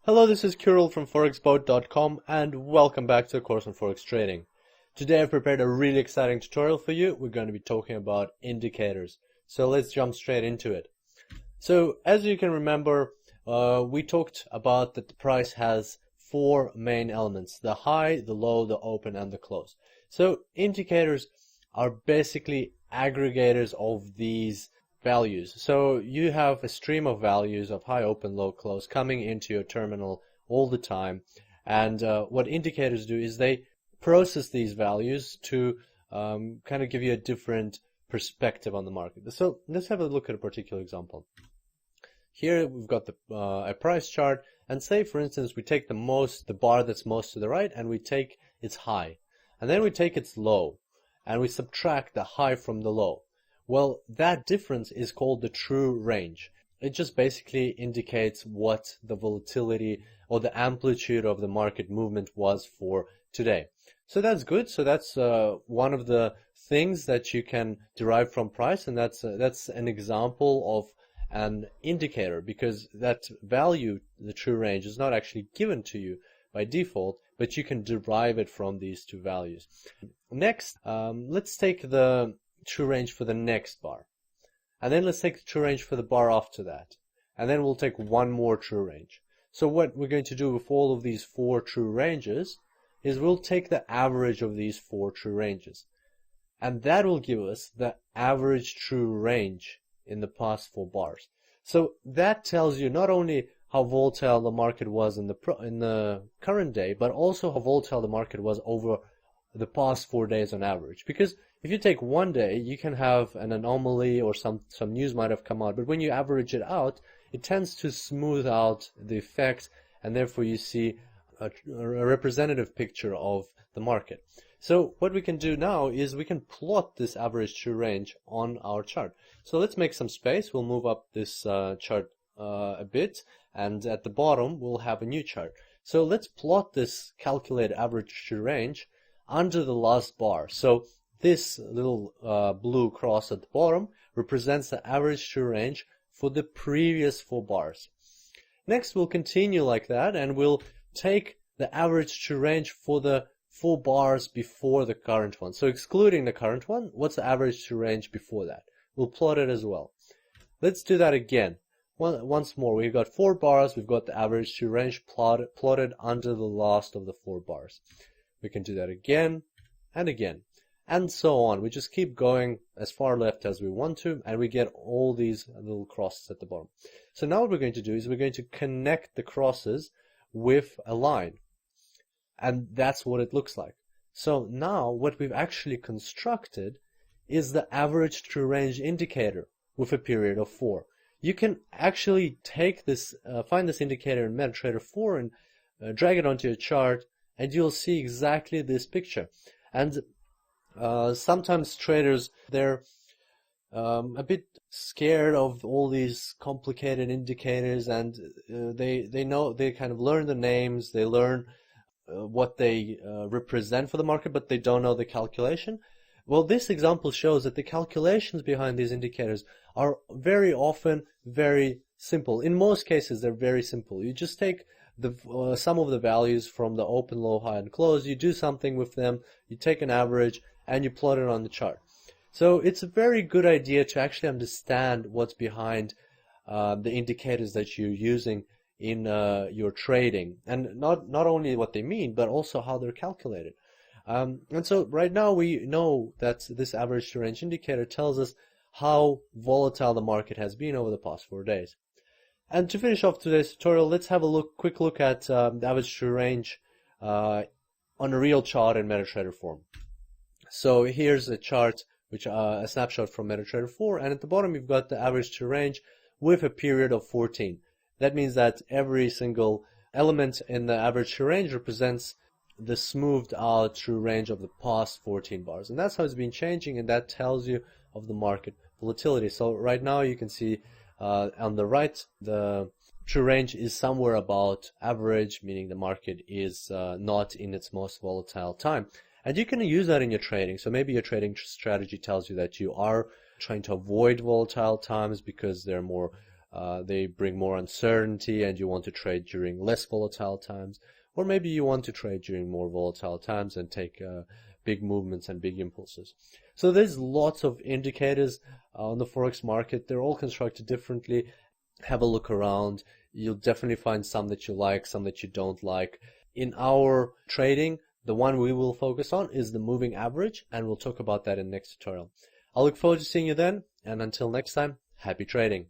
Hello, this is Kirill from ForexBoat.com and welcome back to the course on Forex trading. Today I've prepared a really exciting tutorial for you. We're going to be talking about indicators. So let's jump straight into it. So as you can remember, we talked about that the price has four main elements: the high, the low, the open, and the close. So indicators are basically aggregators of these values. So you have a stream of values of high, open, low, close coming into your terminal all the time. And what indicators do is they process these values to kind of give you a different perspective on the market. So let's have a look at a particular example. Here we've got a price chart, and say for instance we take the bar that's most to the right, and we take its high, and then we take its low, and we subtract the high from the low. Well, that difference is called the true range. It just basically indicates what the volatility or the amplitude of the market movement was for today. So that's good. So that's one of the things that you can derive from price, and that's an example of an indicator, because that value, the true range, is not actually given to you by default, but you can derive it from these two values. Next, let's take the true range for the next bar, and then let's take the true range for the bar after that, and then we'll take one more true range. So what we're going to do with all of these four true ranges is we'll take the average of these four true ranges, and that will give us the average true range in the past four bars. So that tells you not only how volatile the market was in the current day, but also how volatile the market was over the past 4 days on average. Because if you take one day, you can have an anomaly or some news might have come out, but when you average it out, it tends to smooth out the effect, and therefore you see a representative picture of the market. So what we can do now is we can plot this average true range on our chart. So let's make some space. We'll move up this chart a bit, and at the bottom we'll have a new chart. So let's plot this calculated average true range under the last bar. So this little blue cross at the bottom represents the average true range for the previous four bars. Next, we'll continue like that, and we'll take the average true range for the four bars before the current one. So excluding the current one, what's the average true range before that? We'll plot it as well. Let's do that again. Once more, we've got four bars, we've got the average true range plotted under the last of the four bars. We can do that again and again, and so on. We just keep going as far left as we want to, and we get all these little crosses at the bottom. So now what we're going to do is we're going to connect the crosses with a line, and that's what it looks like. So now what we've actually constructed is the average true range indicator with a period of 4. You can actually take this, find this indicator in MetaTrader 4 and drag it onto your chart, and you'll see exactly this picture. And sometimes traders, they're a bit scared of all these complicated indicators, and they kind of learn the names, they learn what they represent for the market, but they don't know the calculation. Well, this example shows that the calculations behind these indicators are very often very simple. In most cases, they're very simple. You just take the sum of the values from the open, low, high, and close. You do something with them. You take an average and you plot it on the chart. So it's a very good idea to actually understand what's behind the indicators that you're using in your trading, and not only what they mean, but also how they're calculated. And so right now we know that this average true range indicator tells us how volatile the market has been over the past 4 days. And to finish off today's tutorial, let's have a quick look at the average true range on a real chart in MetaTrader 4. So here's a chart, a snapshot from MetaTrader 4, and at the bottom you've got the average true range with a period of 14. That means that every single element in the average true range represents the smoothed out true range of the past 14 bars, and that's how it's been changing, and that tells you of the market volatility. So right now you can see on the right, the true range is somewhere about average, meaning the market is not in its most volatile time. And you can use that in your trading. So maybe your trading strategy tells you that you are trying to avoid volatile times because they're more they bring more uncertainty and you want to trade during less volatile times, or maybe you want to trade during more volatile times and take big movements and big impulses. So there's lots of indicators on the Forex market. They're all constructed differently. Have a look around. You'll definitely find some that you like, some that you don't like. In our trading, the one we will focus on is the moving average, and we'll talk about that in the next tutorial. I look forward to seeing you then, and until next time, happy trading.